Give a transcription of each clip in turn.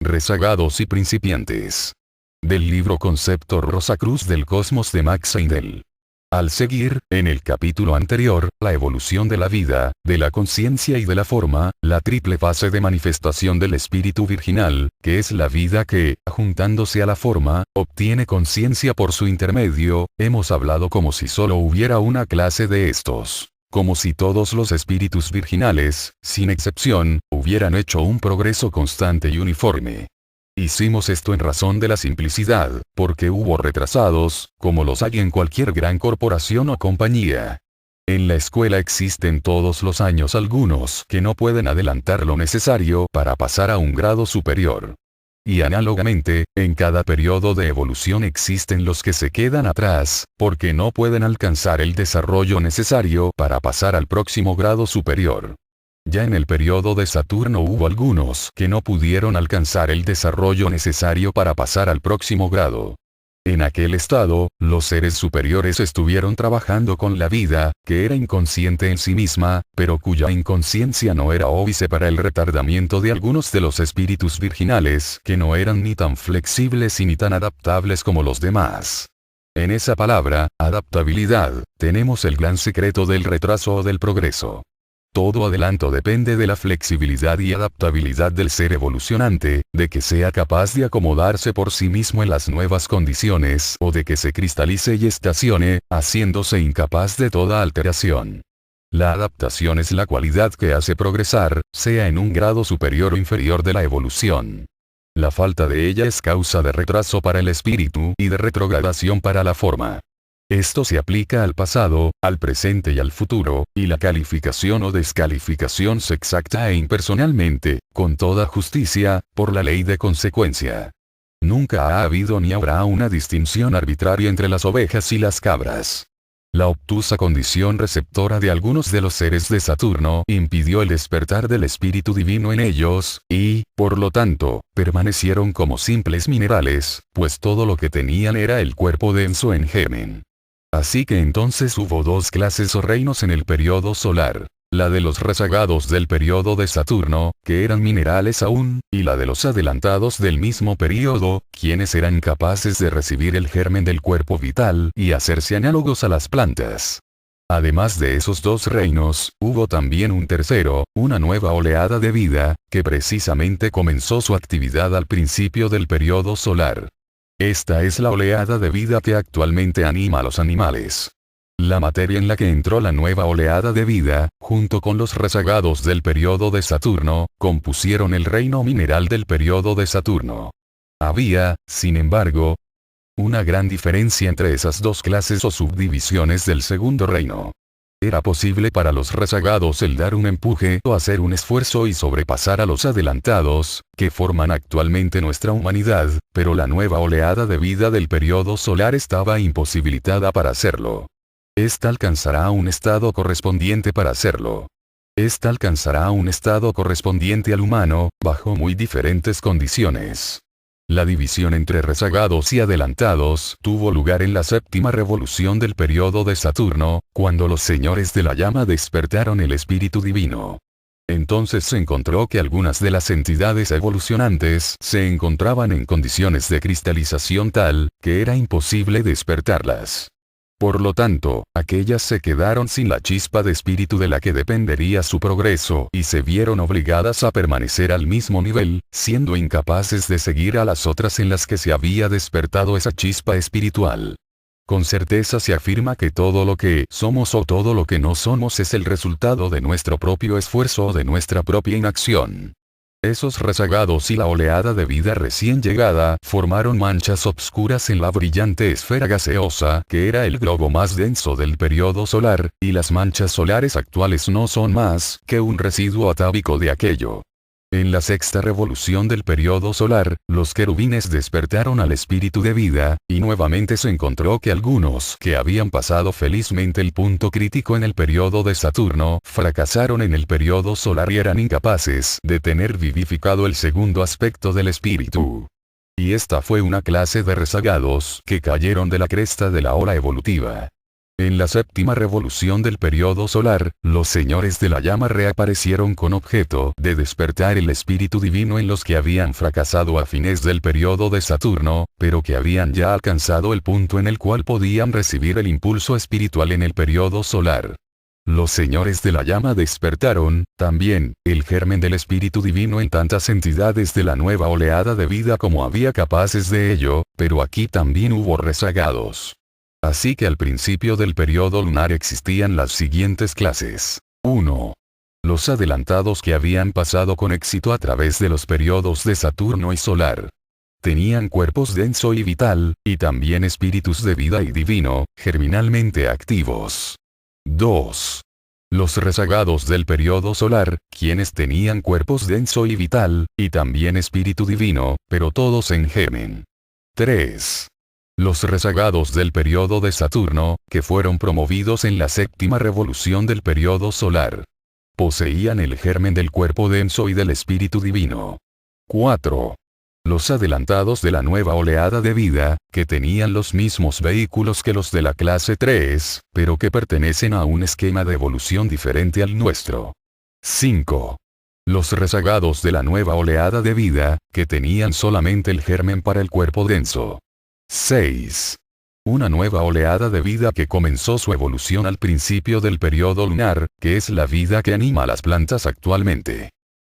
Rezagados y principiantes. Del libro Concepto Rosacruz del Cosmos de Max Heindel. Al seguir, en el capítulo anterior, la evolución de la vida, de la conciencia y de la forma, la triple fase de manifestación del espíritu virginal, que es la vida que, juntándose a la forma, obtiene conciencia por su intermedio, hemos hablado como si solo hubiera una clase de estos. Como si todos los espíritus virginales, sin excepción, hubieran hecho un progreso constante y uniforme. Hicimos esto en razón de la simplicidad, porque hubo retrasados, como los hay en cualquier gran corporación o compañía. En la escuela existen todos los años algunos que no pueden adelantar lo necesario para pasar a un grado superior. Y análogamente, en cada periodo de evolución existen los que se quedan atrás, porque no pueden alcanzar el desarrollo necesario para pasar al próximo grado superior. Ya en el periodo de Saturno hubo algunos que no pudieron alcanzar el desarrollo necesario para pasar al próximo grado. En aquel estado, los seres superiores estuvieron trabajando con la vida, que era inconsciente en sí misma, pero cuya inconsciencia no era óbice para el retardamiento de algunos de los espíritus virginales que no eran ni tan flexibles y ni tan adaptables como los demás. En esa palabra, adaptabilidad, tenemos el gran secreto del retraso o del progreso. Todo adelanto depende de la flexibilidad y adaptabilidad del ser evolucionante, de que sea capaz de acomodarse por sí mismo en las nuevas condiciones o de que se cristalice y estacione, haciéndose incapaz de toda alteración. La adaptación es la cualidad que hace progresar, sea en un grado superior o inferior de la evolución. La falta de ella es causa de retraso para el espíritu y de retrogradación para la forma. Esto se aplica al pasado, al presente y al futuro, y la calificación o descalificación se exacta e impersonalmente, con toda justicia, por la ley de consecuencia. Nunca ha habido ni habrá una distinción arbitraria entre las ovejas y las cabras. La obtusa condición receptora de algunos de los seres de Saturno impidió el despertar del espíritu divino en ellos, y, por lo tanto, permanecieron como simples minerales, pues todo lo que tenían era el cuerpo denso en germen. Así que entonces hubo dos clases o reinos en el periodo solar. La de los rezagados del periodo de Saturno, que eran minerales aún, y la de los adelantados del mismo periodo, quienes eran capaces de recibir el germen del cuerpo vital y hacerse análogos a las plantas. Además de esos dos reinos, hubo también un tercero, una nueva oleada de vida, que precisamente comenzó su actividad al principio del periodo solar. Esta es la oleada de vida que actualmente anima a los animales. La materia en la que entró la nueva oleada de vida, junto con los rezagados del periodo de Saturno, compusieron el reino mineral del periodo de Saturno. Había, sin embargo, una gran diferencia entre esas dos clases o subdivisiones del segundo reino. Era posible para los rezagados el dar un empuje o hacer un esfuerzo y sobrepasar a los adelantados, que forman actualmente nuestra humanidad, pero la nueva oleada de vida del periodo solar estaba imposibilitada para hacerlo. Esta alcanzará un estado correspondiente para hacerlo. Esta alcanzará un estado correspondiente al humano, bajo muy diferentes condiciones. La división entre rezagados y adelantados tuvo lugar en la séptima revolución del periodo de Saturno, cuando los señores de la llama despertaron el espíritu divino. Entonces se encontró que algunas de las entidades evolucionantes se encontraban en condiciones de cristalización tal, que era imposible despertarlas. Por lo tanto, aquellas se quedaron sin la chispa de espíritu de la que dependería su progreso y se vieron obligadas a permanecer al mismo nivel, siendo incapaces de seguir a las otras en las que se había despertado esa chispa espiritual. Con certeza se afirma que todo lo que somos o todo lo que no somos es el resultado de nuestro propio esfuerzo o de nuestra propia inacción. Esos rezagados y la oleada de vida recién llegada formaron manchas obscuras en la brillante esfera gaseosa que era el globo más denso del periodo solar, y las manchas solares actuales no son más que un residuo atávico de aquello. En la sexta revolución del periodo solar, los querubines despertaron al espíritu de vida, y nuevamente se encontró que algunos que habían pasado felizmente el punto crítico en el periodo de Saturno, fracasaron en el periodo solar y eran incapaces de tener vivificado el segundo aspecto del espíritu. Y esta fue una clase de rezagados que cayeron de la cresta de la ola evolutiva. En la séptima revolución del periodo solar, los señores de la llama reaparecieron con objeto de despertar el espíritu divino en los que habían fracasado a fines del periodo de Saturno, pero que habían ya alcanzado el punto en el cual podían recibir el impulso espiritual en el periodo solar. Los señores de la llama despertaron, también, el germen del espíritu divino en tantas entidades de la nueva oleada de vida como había capaces de ello, pero aquí también hubo rezagados. Así que al principio del periodo lunar existían las siguientes clases. 1. Los adelantados que habían pasado con éxito a través de los periodos de Saturno y solar. Tenían cuerpos denso y vital, y también espíritus de vida y divino, germinalmente activos. 2. Los rezagados del periodo solar, quienes tenían cuerpos denso y vital, y también espíritu divino, pero todos en germen. 3. Los rezagados del periodo de Saturno, que fueron promovidos en la séptima revolución del periodo solar. Poseían el germen del cuerpo denso y del espíritu divino. 4. Los adelantados de la nueva oleada de vida, que tenían los mismos vehículos que los de la clase 3, pero que pertenecen a un esquema de evolución diferente al nuestro. 5. Los rezagados de la nueva oleada de vida, que tenían solamente el germen para el cuerpo denso. 6. Una nueva oleada de vida que comenzó su evolución al principio del periodo lunar, que es la vida que anima a las plantas actualmente.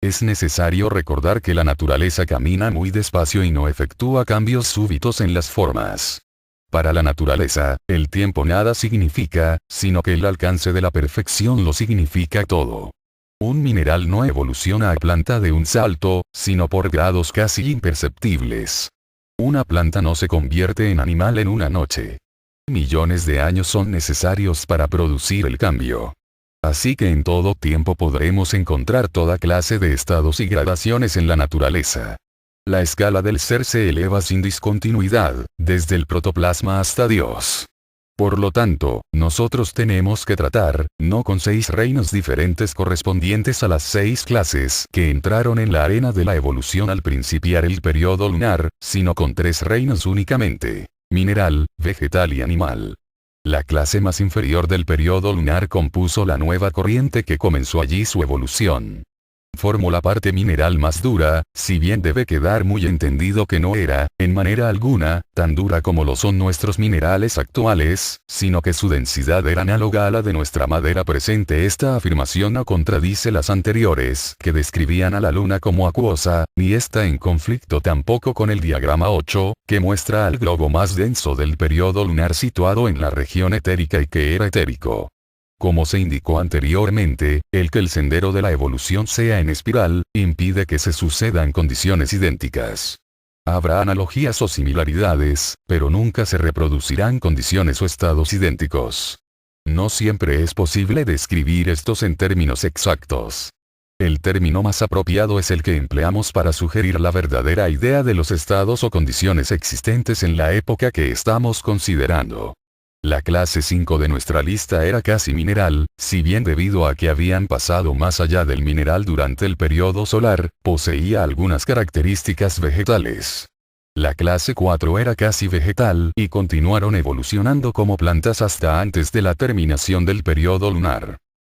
Es necesario recordar que la naturaleza camina muy despacio y no efectúa cambios súbitos en las formas. Para la naturaleza, el tiempo nada significa, sino que el alcance de la perfección lo significa todo. Un mineral no evoluciona a planta de un salto, sino por grados casi imperceptibles. Una planta no se convierte en animal en una noche. Millones de años son necesarios para producir el cambio. Así que en todo tiempo podremos encontrar toda clase de estados y gradaciones en la naturaleza. La escala del ser se eleva sin discontinuidad, desde el protoplasma hasta Dios. Por lo tanto, nosotros tenemos que tratar, no con 6 reinos diferentes correspondientes a las 6 clases que entraron en la arena de la evolución al principiar el periodo lunar, sino con 3 reinos únicamente: mineral, vegetal y animal. La clase más inferior del periodo lunar compuso la nueva corriente que comenzó allí su evolución. Formó la parte mineral más dura, si bien debe quedar muy entendido que no era, en manera alguna, tan dura como lo son nuestros minerales actuales, sino que su densidad era análoga a la de nuestra madera presente. Esta afirmación no contradice las anteriores, que describían a la luna como acuosa, ni está en conflicto tampoco con el diagrama 8, que muestra al globo más denso del periodo lunar situado en la región etérica y que era etérico. Como se indicó anteriormente, el que el sendero de la evolución sea en espiral, impide que se sucedan condiciones idénticas. Habrá analogías o similaridades, pero nunca se reproducirán condiciones o estados idénticos. No siempre es posible describir estos en términos exactos. El término más apropiado es el que empleamos para sugerir la verdadera idea de los estados o condiciones existentes en la época que estamos considerando. La clase 5 de nuestra lista era casi mineral, si bien debido a que habían pasado más allá del mineral durante el periodo solar, poseía algunas características vegetales. La clase 4 era casi vegetal y continuaron evolucionando como plantas hasta antes de la terminación del periodo lunar.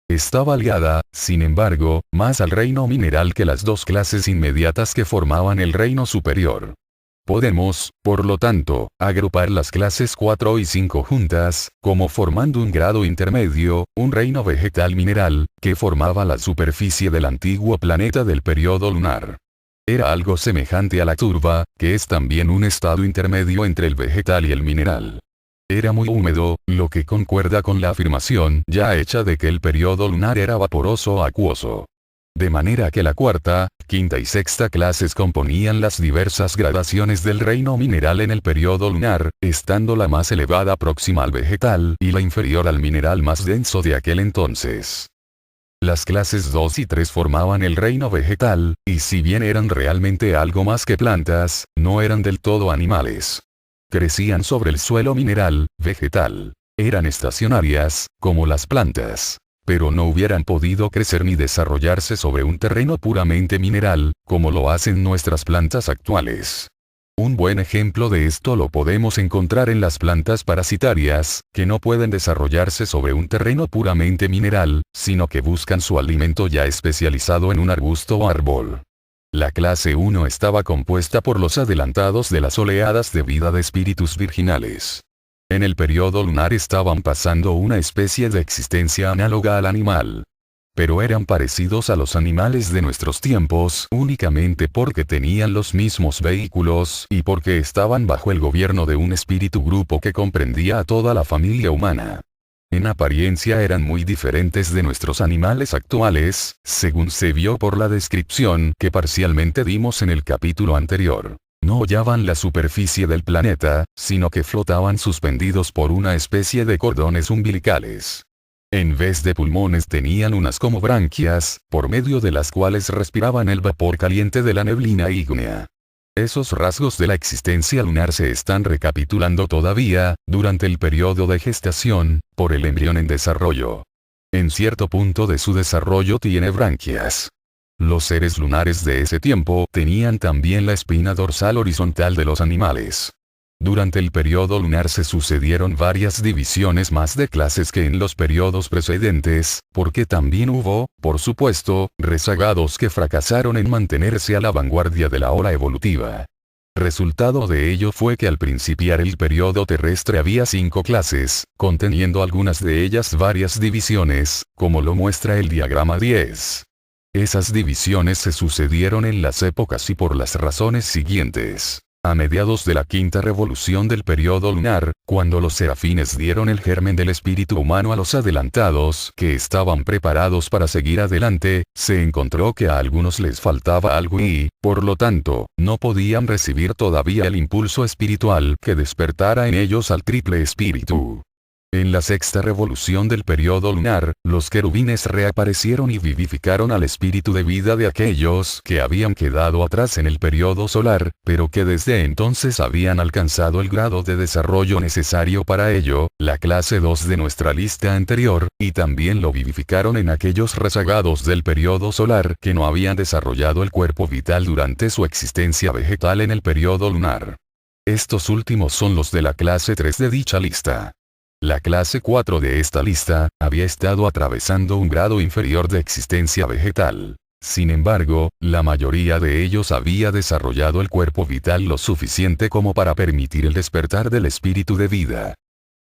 Estaba ligada, sin embargo, más al reino mineral que las 2 clases inmediatas que formaban el reino superior. Podemos, por lo tanto, agrupar las clases 4 y 5 juntas, como formando un grado intermedio, un reino vegetal mineral, que formaba la superficie del antiguo planeta del periodo lunar. Era algo semejante a la turba, que es también un estado intermedio entre el vegetal y el mineral. Era muy húmedo, lo que concuerda con la afirmación ya hecha de que el periodo lunar era vaporoso o acuoso. De manera que la cuarta, quinta y sexta clases componían las diversas gradaciones del reino mineral en el periodo lunar, estando la más elevada próxima al vegetal y la inferior al mineral más denso de aquel entonces. Las clases 2 y 3 formaban el reino vegetal, y si bien eran realmente algo más que plantas, no eran del todo animales. Crecían sobre el suelo mineral, vegetal. Eran estacionarias, como las plantas. Pero no hubieran podido crecer ni desarrollarse sobre un terreno puramente mineral, como lo hacen nuestras plantas actuales. Un buen ejemplo de esto lo podemos encontrar en las plantas parasitarias, que no pueden desarrollarse sobre un terreno puramente mineral, sino que buscan su alimento ya especializado en un arbusto o árbol. La clase 1 estaba compuesta por los adelantados de las oleadas de vida de espíritus virginales. En el periodo lunar estaban pasando una especie de existencia análoga al animal. Pero eran parecidos a los animales de nuestros tiempos únicamente porque tenían los mismos vehículos y porque estaban bajo el gobierno de un espíritu grupo que comprendía a toda la familia humana. En apariencia eran muy diferentes de nuestros animales actuales, según se vio por la descripción que parcialmente dimos en el capítulo anterior. No hollaban la superficie del planeta, sino que flotaban suspendidos por una especie de cordones umbilicales. En vez de pulmones tenían unas como branquias, por medio de las cuales respiraban el vapor caliente de la neblina ígnea. Esos rasgos de la existencia lunar se están recapitulando todavía, durante el periodo de gestación, por el embrión en desarrollo. En cierto punto de su desarrollo tiene branquias. Los seres lunares de ese tiempo tenían también la espina dorsal horizontal de los animales. Durante el periodo lunar se sucedieron varias divisiones más de clases que en los periodos precedentes, porque también hubo, por supuesto, rezagados que fracasaron en mantenerse a la vanguardia de la ola evolutiva. Resultado de ello fue que al principiar el periodo terrestre había 5 clases, conteniendo algunas de ellas varias divisiones, como lo muestra el diagrama 10. Esas divisiones se sucedieron en las épocas y por las razones siguientes. A mediados de la quinta revolución del periodo lunar, cuando los serafines dieron el germen del espíritu humano a los adelantados que estaban preparados para seguir adelante, se encontró que a algunos les faltaba algo y, por lo tanto, no podían recibir todavía el impulso espiritual que despertara en ellos al triple espíritu. En la sexta revolución del periodo lunar, los querubines reaparecieron y vivificaron al espíritu de vida de aquellos que habían quedado atrás en el periodo solar, pero que desde entonces habían alcanzado el grado de desarrollo necesario para ello, la clase 2 de nuestra lista anterior, y también lo vivificaron en aquellos rezagados del periodo solar que no habían desarrollado el cuerpo vital durante su existencia vegetal en el periodo lunar. Estos últimos son los de la clase 3 de dicha lista. La clase 4 de esta lista, había estado atravesando un grado inferior de existencia vegetal. Sin embargo, la mayoría de ellos había desarrollado el cuerpo vital lo suficiente como para permitir el despertar del espíritu de vida.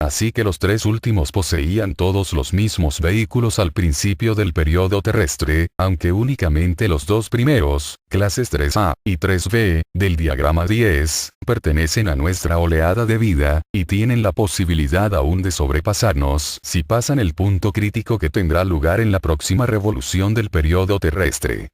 Así que los 3 últimos poseían todos los mismos vehículos al principio del periodo terrestre, aunque únicamente los 2 primeros, clases 3A y 3B, del diagrama 10, pertenecen a nuestra oleada de vida, y tienen la posibilidad aún de sobrepasarnos si pasan el punto crítico que tendrá lugar en la próxima revolución del periodo terrestre.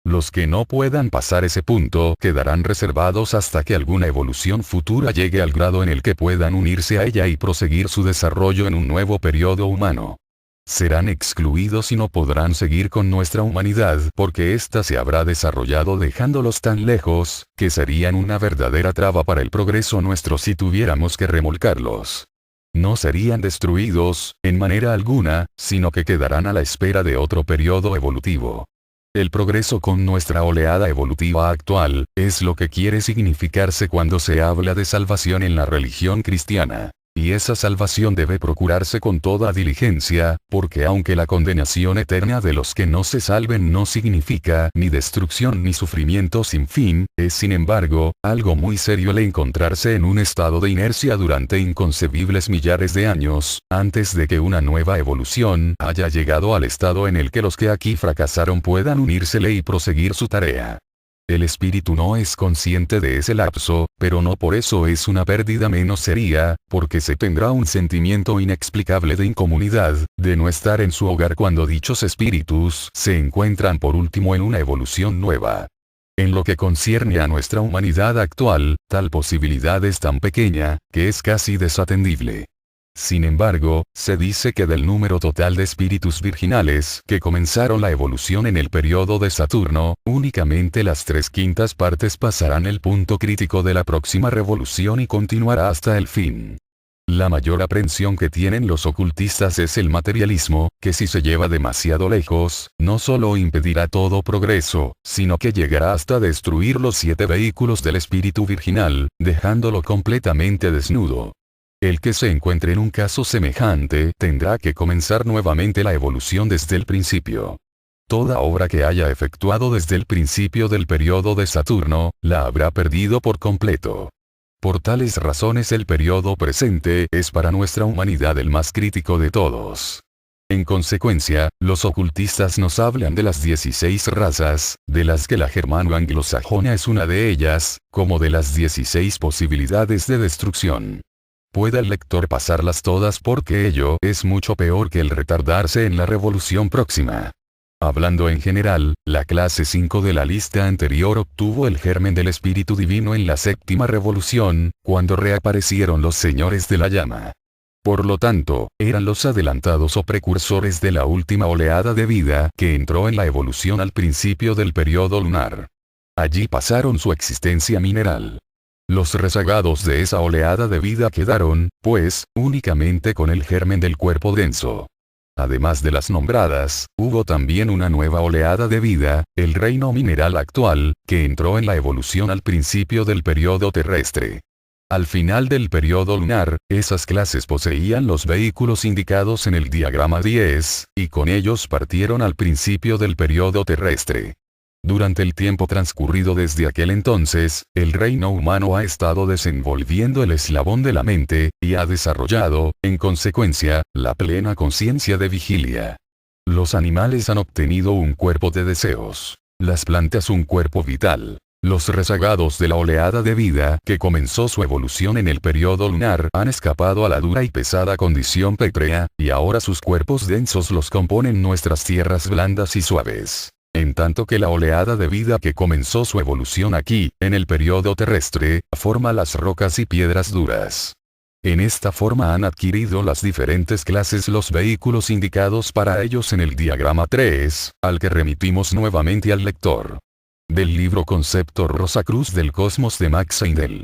Los que no puedan pasar ese punto quedarán reservados hasta que alguna evolución futura llegue al grado en el que puedan unirse a ella y proseguir su desarrollo en un nuevo periodo humano. Serán excluidos y no podrán seguir con nuestra humanidad porque ésta se habrá desarrollado dejándolos tan lejos, que serían una verdadera traba para el progreso nuestro si tuviéramos que remolcarlos. No serían destruidos, en manera alguna, sino que quedarán a la espera de otro periodo evolutivo. El progreso con nuestra oleada evolutiva actual, es lo que quiere significarse cuando se habla de salvación en la religión cristiana. Y esa salvación debe procurarse con toda diligencia, porque aunque la condenación eterna de los que no se salven no significa ni destrucción ni sufrimiento sin fin, es sin embargo, algo muy serio el encontrarse en un estado de inercia durante inconcebibles millares de años, antes de que una nueva evolución haya llegado al estado en el que los que aquí fracasaron puedan unírsele y proseguir su tarea. El espíritu no es consciente de ese lapso, pero no por eso es una pérdida menos seria, porque se tendrá un sentimiento inexplicable de incomunidad, de no estar en su hogar cuando dichos espíritus se encuentran por último en una evolución nueva. En lo que concierne a nuestra humanidad actual, tal posibilidad es tan pequeña, que es casi desatendible. Sin embargo, se dice que del número total de espíritus virginales que comenzaron la evolución en el periodo de Saturno, únicamente las 3/5 partes pasarán el punto crítico de la próxima revolución y continuará hasta el fin. La mayor aprensión que tienen los ocultistas es el materialismo, que si se lleva demasiado lejos, no solo impedirá todo progreso, sino que llegará hasta destruir los 7 vehículos del espíritu virginal, dejándolo completamente desnudo. El que se encuentre en un caso semejante tendrá que comenzar nuevamente la evolución desde el principio. Toda obra que haya efectuado desde el principio del periodo de Saturno, la habrá perdido por completo. Por tales razones el periodo presente es para nuestra humanidad el más crítico de todos. En consecuencia, los ocultistas nos hablan de las 16 razas, de las que la germano-anglosajona es una de ellas, como de las 16 posibilidades de destrucción. Pueda el lector pasarlas todas porque ello es mucho peor que el retardarse en la revolución próxima. Hablando en general, la clase 5 de la lista anterior obtuvo el germen del espíritu divino en la séptima revolución, cuando reaparecieron los señores de la llama. Por lo tanto, eran los adelantados o precursores de la última oleada de vida que entró en la evolución al principio del periodo lunar. Allí pasaron su existencia mineral. Los rezagados de esa oleada de vida quedaron, pues, únicamente con el germen del cuerpo denso. Además de las nombradas, hubo también una nueva oleada de vida, el reino mineral actual, que entró en la evolución al principio del periodo terrestre. Al final del periodo lunar, esas clases poseían los vehículos indicados en el diagrama 10, y con ellos partieron al principio del periodo terrestre. Durante el tiempo transcurrido desde aquel entonces, el reino humano ha estado desenvolviendo el eslabón de la mente, y ha desarrollado, en consecuencia, la plena conciencia de vigilia. Los animales han obtenido un cuerpo de deseos. Las plantas un cuerpo vital. Los rezagados de la oleada de vida que comenzó su evolución en el periodo lunar han escapado a la dura y pesada condición pétrea, y ahora sus cuerpos densos los componen nuestras tierras blandas y suaves. En tanto que la oleada de vida que comenzó su evolución aquí, en el periodo terrestre, forma las rocas y piedras duras. En esta forma han adquirido las diferentes clases los vehículos indicados para ellos en el diagrama 3, al que remitimos nuevamente al lector. Del libro Concepto Rosacruz del Cosmos de Max Heindel.